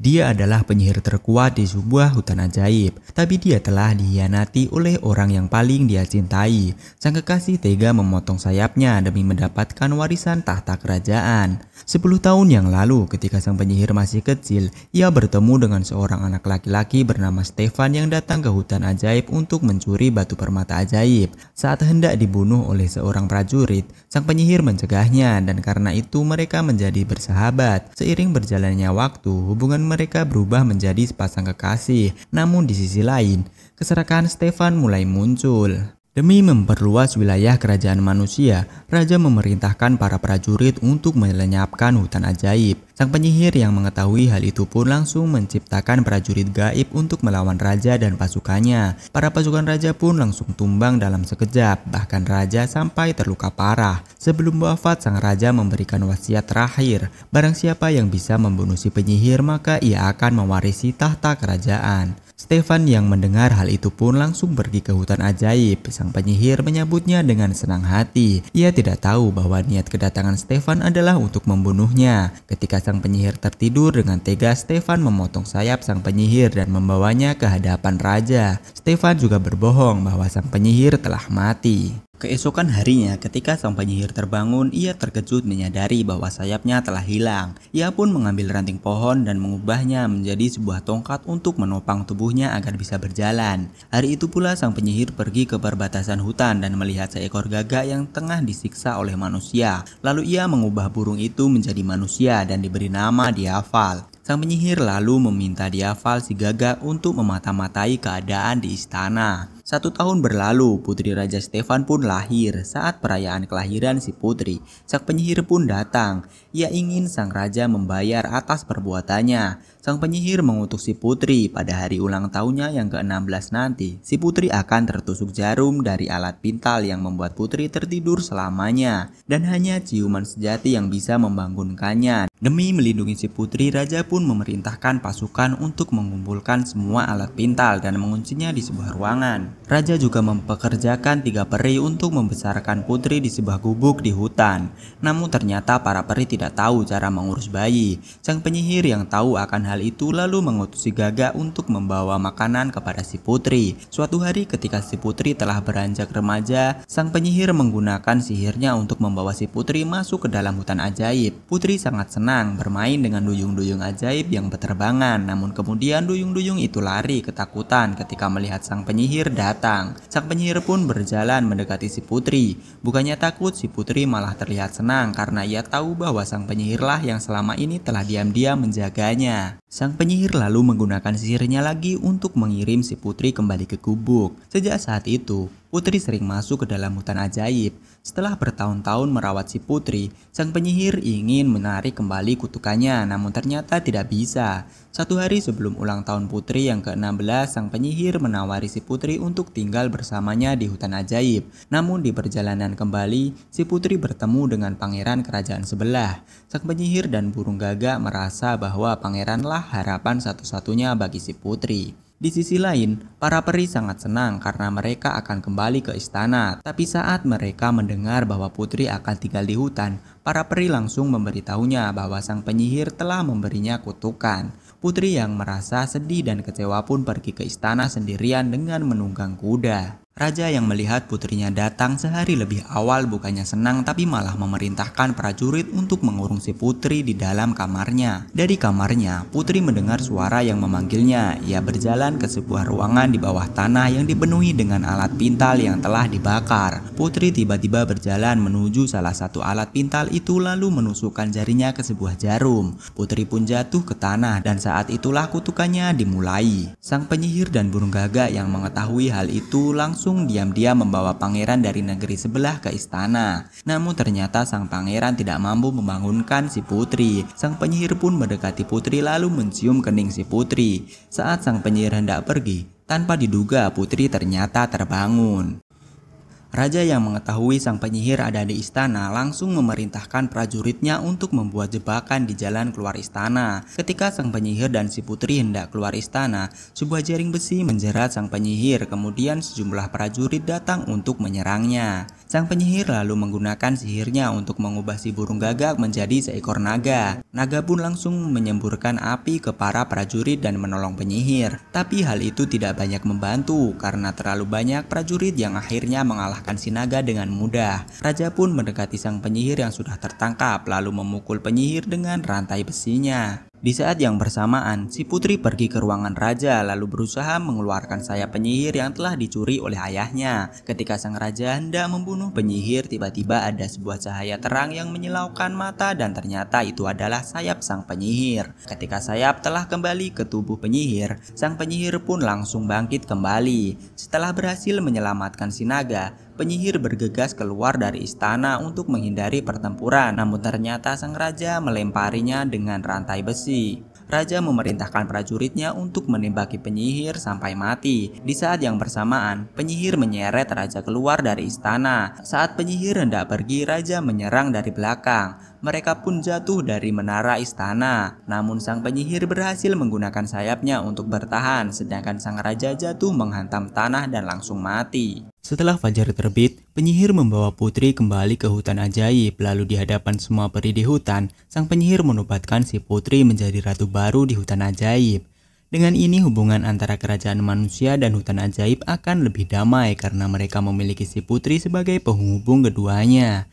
Dia adalah penyihir terkuat di sebuah hutan ajaib, tapi dia telah dikhianati oleh orang yang paling dia cintai. Sang kekasih tega memotong sayapnya demi mendapatkan warisan tahta kerajaan. 10 tahun yang lalu, ketika sang penyihir masih kecil, ia bertemu dengan seorang anak laki-laki bernama Stefan yang datang ke hutan ajaib untuk mencuri batu permata ajaib. Saat hendak dibunuh oleh seorang prajurit, sang penyihir mencegahnya dan karena itu mereka menjadi bersahabat. Seiring berjalannya waktu, hubungan mereka berubah menjadi sepasang kekasih. Namun di sisi lain, keserakahan Stefan mulai muncul. Demi memperluas wilayah kerajaan manusia, raja memerintahkan para prajurit untuk melenyapkan hutan ajaib. Sang penyihir yang mengetahui hal itu pun langsung menciptakan prajurit gaib untuk melawan raja dan pasukannya. Para pasukan raja pun langsung tumbang dalam sekejap, bahkan raja sampai terluka parah. Sebelum wafat, sang raja memberikan wasiat terakhir, barang siapa yang bisa membunuh si penyihir maka ia akan mewarisi tahta kerajaan. Stefan yang mendengar hal itu pun langsung pergi ke hutan ajaib. Sang penyihir menyambutnya dengan senang hati. Ia tidak tahu bahwa niat kedatangan Stefan adalah untuk membunuhnya. Ketika sang penyihir tertidur, dengan tega Stefan memotong sayap sang penyihir dan membawanya ke hadapan raja. Stefan juga berbohong bahwa sang penyihir telah mati. Keesokan harinya, ketika sang penyihir terbangun, ia terkejut menyadari bahwa sayapnya telah hilang. Ia pun mengambil ranting pohon dan mengubahnya menjadi sebuah tongkat untuk menopang tubuhnya agar bisa berjalan. Hari itu pula sang penyihir pergi ke perbatasan hutan dan melihat seekor gagak yang tengah disiksa oleh manusia. Lalu ia mengubah burung itu menjadi manusia dan diberi nama Diafal. Sang penyihir lalu meminta Diafal si gagak untuk memata-matai keadaan di istana. 1 tahun berlalu, putri Raja Stefan pun lahir. Saat perayaan kelahiran si putri, sang penyihir pun datang. Ia ingin sang raja membayar atas perbuatannya. Sang penyihir mengutuk si putri pada hari ulang tahunnya yang ke-16 nanti. Si putri akan tertusuk jarum dari alat pintal yang membuat putri tertidur selamanya. Dan hanya ciuman sejati yang bisa membangunkannya. Demi melindungi si putri, raja pun memerintahkan pasukan untuk mengumpulkan semua alat pintal dan menguncinya di sebuah ruangan. Raja juga mempekerjakan 3 peri untuk membesarkan putri di sebuah gubuk di hutan. Namun ternyata para peri tidak tahu cara mengurus bayi. Sang penyihir yang tahu akan hal itu lalu mengutus si gagak untuk membawa makanan kepada si putri. Suatu hari ketika si putri telah beranjak remaja, sang penyihir menggunakan sihirnya untuk membawa si putri masuk ke dalam hutan ajaib. Putri sangat senang bermain dengan duyung-duyung ajaib yang berterbangan. Namun kemudian duyung-duyung itu lari ketakutan ketika melihat sang penyihir datang. Sang penyihir pun berjalan mendekati si putri. Bukannya takut, si putri malah terlihat senang karena ia tahu bahwa sang penyihirlah yang selama ini telah diam-diam menjaganya. Sang penyihir lalu menggunakan sihirnya lagi untuk mengirim si putri kembali ke gubuk. Sejak saat itu, putri sering masuk ke dalam hutan ajaib. Setelah bertahun-tahun merawat si putri, sang penyihir ingin menarik kembali kutukannya, namun ternyata tidak bisa. Satu hari sebelum ulang tahun putri yang ke-16, sang penyihir menawari si putri untuk tinggal bersamanya di hutan ajaib. Namun di perjalanan kembali, si putri bertemu dengan pangeran kerajaan sebelah. Sang penyihir dan burung gagak merasa bahwa pangeranlah harapan satu-satunya bagi si putri. Di sisi lain, para peri sangat senang karena mereka akan kembali ke istana. Tapi saat mereka mendengar bahwa putri akan tinggal di hutan, para peri langsung memberitahunya bahwa sang penyihir telah memberinya kutukan. Putri yang merasa sedih dan kecewa pun pergi ke istana sendirian dengan menunggang kuda. Raja yang melihat putrinya datang sehari lebih awal bukannya senang tapi malah memerintahkan prajurit untuk mengurung si putri di dalam kamarnya. Dari kamarnya, putri mendengar suara yang memanggilnya. Ia berjalan ke sebuah ruangan di bawah tanah yang dipenuhi dengan alat pintal yang telah dibakar. Putri tiba-tiba berjalan menuju salah satu alat pintal itu lalu menusukkan jarinya ke sebuah jarum. Putri pun jatuh ke tanah dan saat itulah kutukannya dimulai. Sang penyihir dan burung gagak yang mengetahui hal itu langsung diam-diam membawa pangeran dari negeri sebelah ke istana. Namun ternyata sang pangeran tidak mampu membangunkan si putri. Sang penyihir pun mendekati putri lalu mencium kening si putri. Saat sang penyihir hendak pergi, tanpa diduga putri ternyata terbangun. Raja yang mengetahui sang penyihir ada di istana langsung memerintahkan prajuritnya untuk membuat jebakan di jalan keluar istana. Ketika sang penyihir dan si putri hendak keluar istana, sebuah jaring besi menjerat sang penyihir. Kemudian sejumlah prajurit datang untuk menyerangnya. Sang penyihir lalu menggunakan sihirnya untuk mengubah si burung gagak menjadi seekor naga. Naga pun langsung menyemburkan api ke para prajurit dan menolong penyihir. Tapi hal itu tidak banyak membantu karena terlalu banyak prajurit yang akhirnya mengalahkan si naga dengan mudah. Raja pun mendekati sang penyihir yang sudah tertangkap lalu memukul penyihir dengan rantai besinya. Di saat yang bersamaan, si putri pergi ke ruangan raja lalu berusaha mengeluarkan sayap penyihir yang telah dicuri oleh ayahnya. Ketika sang raja hendak membunuh penyihir, tiba-tiba ada sebuah cahaya terang yang menyilaukan mata dan ternyata itu adalah sayap sang penyihir. Ketika sayap telah kembali ke tubuh penyihir, sang penyihir pun langsung bangkit kembali. Setelah berhasil menyelamatkan si naga, penyihir bergegas keluar dari istana untuk menghindari pertempuran, namun ternyata sang raja melemparinya dengan rantai besi. Raja memerintahkan prajuritnya untuk menembaki penyihir sampai mati. Di saat yang bersamaan, penyihir menyeret raja keluar dari istana. Saat penyihir hendak pergi, raja menyerang dari belakang. Mereka pun jatuh dari menara istana. Namun sang penyihir berhasil menggunakan sayapnya untuk bertahan, sedangkan sang raja jatuh menghantam tanah dan langsung mati. Setelah fajar terbit, penyihir membawa putri kembali ke hutan ajaib. Lalu di hadapan semua peri di hutan, sang penyihir menobatkan si putri menjadi ratu baru di hutan ajaib. Dengan ini hubungan antara kerajaan manusia dan hutan ajaib akan lebih damai karena mereka memiliki si putri sebagai penghubung keduanya.